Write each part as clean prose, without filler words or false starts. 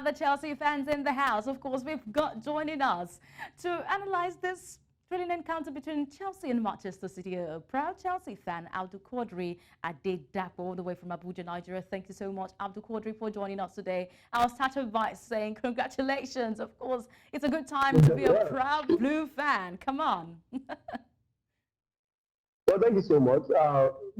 The Chelsea fans in the house. Of course, we've got joining us to analyze this thrilling encounter between Chelsea and Manchester City. A proud Chelsea fan, Abdul-Quadri Adedapo, all the way from Abuja, Nigeria. Thank you so much, Abdul-Quadri, for joining us today. I'll start by saying congratulations. Of course, it's a good time to be a proud blue fan. Come on. Well, thank you so much.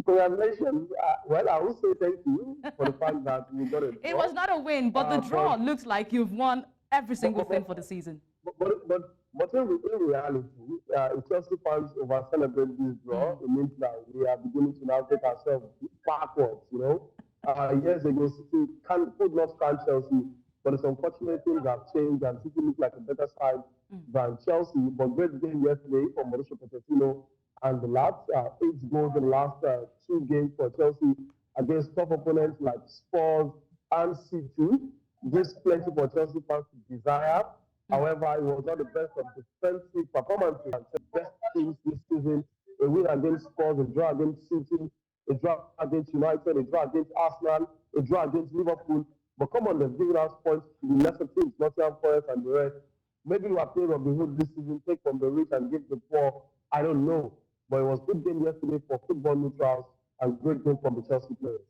Congratulations. Well, I will say thank you for the fact that you got it. It was not a win, but the draw looks like you've won every single thing for the season. But in reality, if Chelsea fans over celebrate this draw, it means that we are beginning to now take ourselves backwards, you know. Years ago, City could not stand Chelsea, but it's unfortunate things have changed and City look like a better side than Chelsea. But great game yesterday from Mauricio Pochettino and the lads, 8 goals in the last 2 games for Chelsea against tough opponents like Spurs and City. Gives plenty for Chelsea fans to desire. However, it was not the best of defensive performances. The best teams this season: a win against Spurs, a draw against City, a draw against United, a draw against Arsenal, a draw against Liverpool. But come on, they've given us points to the lesser teams, Nottingham Forest and the rest. Maybe we are playing on the hood this season, take from the rich and give the poor. I don't know. But it was a good game yesterday for football neutrals and great game from the Chelsea players.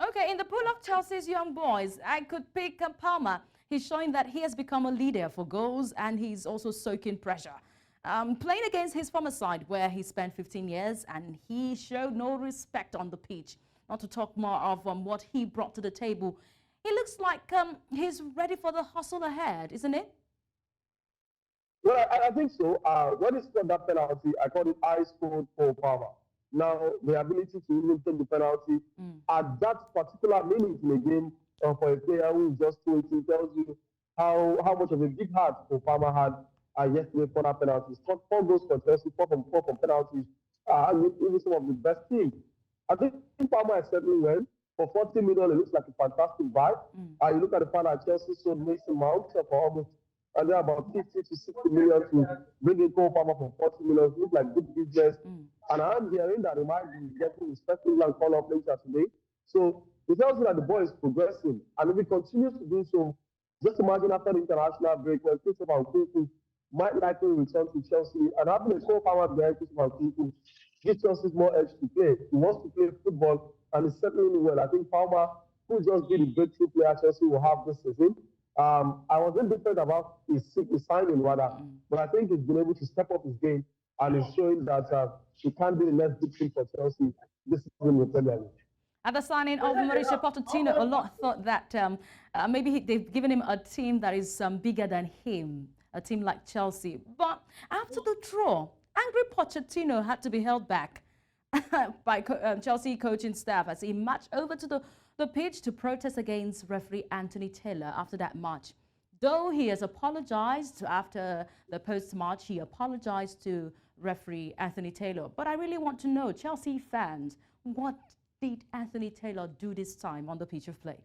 Okay, in the pool of Chelsea's young boys, I could pick Palmer. He's showing that he has become a leader for goals and he's also soaking pressure. Playing against his former side where he spent 15 years and he showed no respect on the pitch. Not to talk more of what he brought to the table. It looks like he's ready for the hustle ahead, isn't it? Well, I think so. When he scored that penalty, I called it I scored for Palmer. Now, the ability to even take the penalty at that particular minute in the game for a player who is just 20 tells you how much of a big heart Palmer had yesterday for that penalty. Scored 4 goals for Chelsea, 4 from penalties, and even some of the best teams. I think Palmer is settling well. For 40 million, it looks like a fantastic buy. You look at the fact that Chelsea sold Mason Mount for almost and they're about 50 to 60 million to bring in Cole Palmer for 40 million. It looks like good business. And I'm hearing that he might be getting his first England call-up later today. So it tells you that the boy is progressing. And if he continues to do so, just imagine after the international break when Christopher Nkunku might likely return to Chelsea and having a Cole Palmer behind Christopher Nkunku gives Chelsea more edge to play. He wants to play football and he's settling well. I think Palmer, who just be the breakthrough player Chelsea will have this season. I was indifferent about his signing rather, but I think he's been able to step up his game and is showing that he can be the next big thing for Chelsea this season in the Premier League. At the signing of Mauricio Pochettino, a lot thought that maybe they've given him a team that is bigger than him, a team like Chelsea. But after the draw, angry Pochettino had to be held back by Chelsea coaching staff as he marched over to the pitch to protest against referee Anthony Taylor after that match. Though he has apologized after the post-match, he apologized to referee Anthony Taylor. But I really want to know, Chelsea fans, what did Anthony Taylor do this time on the pitch of play?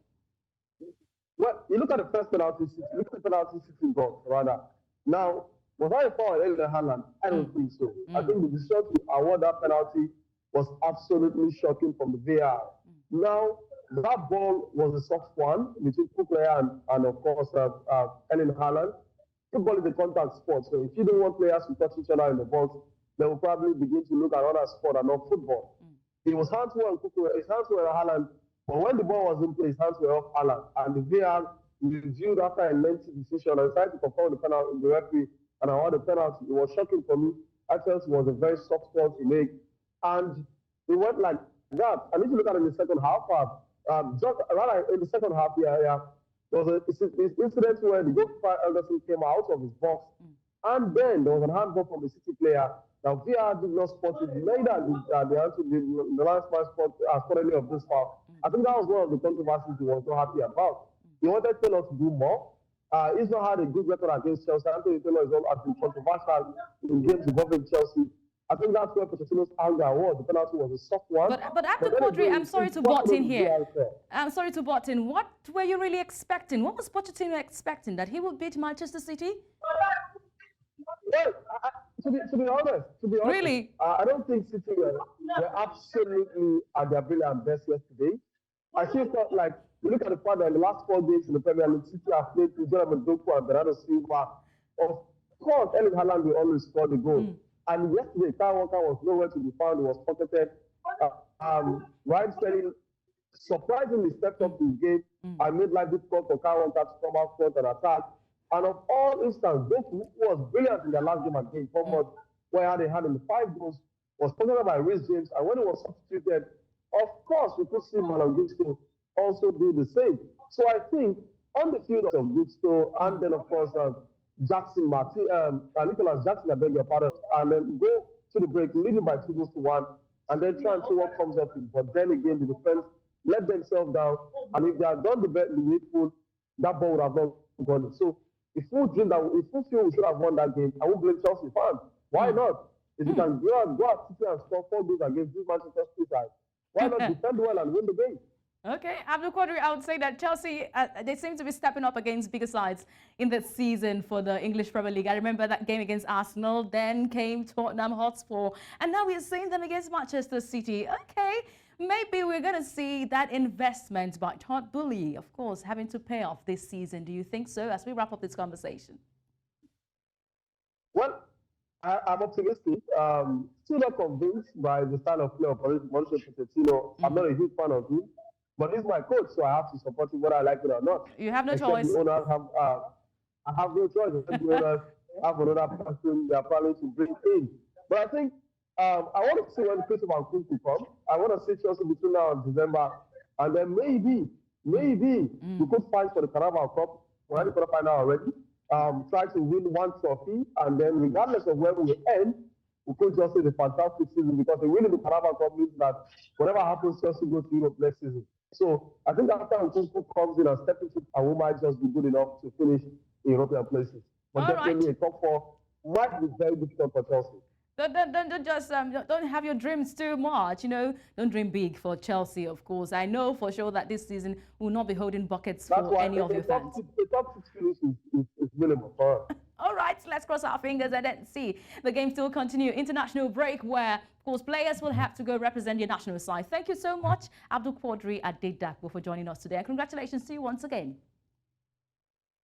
Well, you look at the first penalty, look at the penalty 16 goals, rather. Now, was I a foul on Erling Haaland? I don't think so. I think the decision to award that penalty was absolutely shocking from the VAR. Now, that ball was a soft one between Cucurella and of course, Erling Haaland. Football is a contact sport, so if you don't want players to touch each other in the box, they will probably begin to look at other sport and not football. It was hands were on Cucurella, his hands were on Haaland, but when the ball was in play, his hands were off Haaland, and the VAR reviewed after a lengthy decision and decided to confirm the penalty, the referee, and award the penalty. It was shocking for me. I felt it was a very soft call to make, and it went like that. I need to look at it in the second half. Just rather in the second half, there was an incident where the goalkeeper Elderson came out of his box, and then there was an handball from the City player. Now, VAR did not spot it, neither did the last man spot any of this foul. I think that was one of the controversies he was not happy about. He wanted Taylor to do more. He's not had a good record against Chelsea. Anthony Taylor has been controversial in games involving Chelsea. I think that's where Pochettino's anger was. The penalty was a soft one. But Abdul-Quadri, I'm sorry to butt in here. I'm sorry to butt in. What were you really expecting? What was Pochettino expecting? That he would beat Manchester City? Well, to be honest, really? I don't think City were absolutely at their brilliant best yesterday. I still felt like You look at the fact that in the last 4 games in the Premier League, City have played with Adedapo and Bernardo Silva. Of course, Erling Haaland will always score the goal. And yesterday, Kyle Walker was nowhere to be found. He was pocketed. Raheem Sterling surprisingly stepped up his game and made life difficult for Kyle Walker to come out front and attack. And of all instances, Doku, who was brilliant in their last game against Bournemouth, where they had in the 5 goals, was pocketed by Reece James. And when he was substituted, of course, we could see Manuel Akanji also do the same. So I think on the field of Gusto, and then of course Jackson Martin, Nicholas Jackson, I beg your pardon, and then go to the break, leading by 2-1, and then try and see what comes up. But then again, the defense let themselves down, and if they had done the needful, that ball would have not gone. So if we feel we should have won that game, I won't blame Chelsea fans. Why not? If you can go out City and score 4 goals against this Manchester City side, why not defend well and win the game? Okay, Abdul-Quadri, I would say that Chelsea, they seem to be stepping up against bigger sides in this season for the English Premier League. I remember that game against Arsenal, then came Tottenham Hotspur, and now we're seeing them against Manchester City. Okay, maybe we're going to see that investment by Todd Boehly, of course, having to pay off this season. Do you think so, as we wrap up this conversation? Well, I'm optimistic. Still not convinced by the style of play of Mauricio Pochettino. I'm not a huge fan of him. But he's my coach, so I have to support him whether I like it or not. You have no choice. The owners have, I have no choice. The owners have another person they are planning to bring in. But I think I want to see when Christopher Nkunku come. I want to see Chelsea between now and December. And then maybe we could fight for the Carabao Cup. We're already going to find out already. Try to win 1 trophy. And then regardless of where we end, we could just say the fantastic season, because the winning the Carabao Cup means that whatever happens, Chelsea goes to Europe next season. So I think after Nkunku comes in and steps into, and we might just be good enough to finish in European places. But definitely a top 4 might be very difficult for Chelsea. Don't have your dreams too much, Don't dream big for Chelsea, of course. I know for sure that this season will not be holding buckets for any of your fans. The top 6 finish is minimal for us. All right, let's cross our fingers and then see the game still continue. International break where, of course, players will have to go represent your national side. Thank you so much, Abdul-Quadri Adedapo, for joining us today. And congratulations to you once again.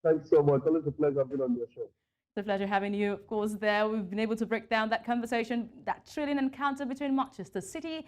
Thanks so much. Always a pleasure being on your show. It's a pleasure having you, of course, there. We've been able to break down that conversation, that thrilling encounter between Manchester City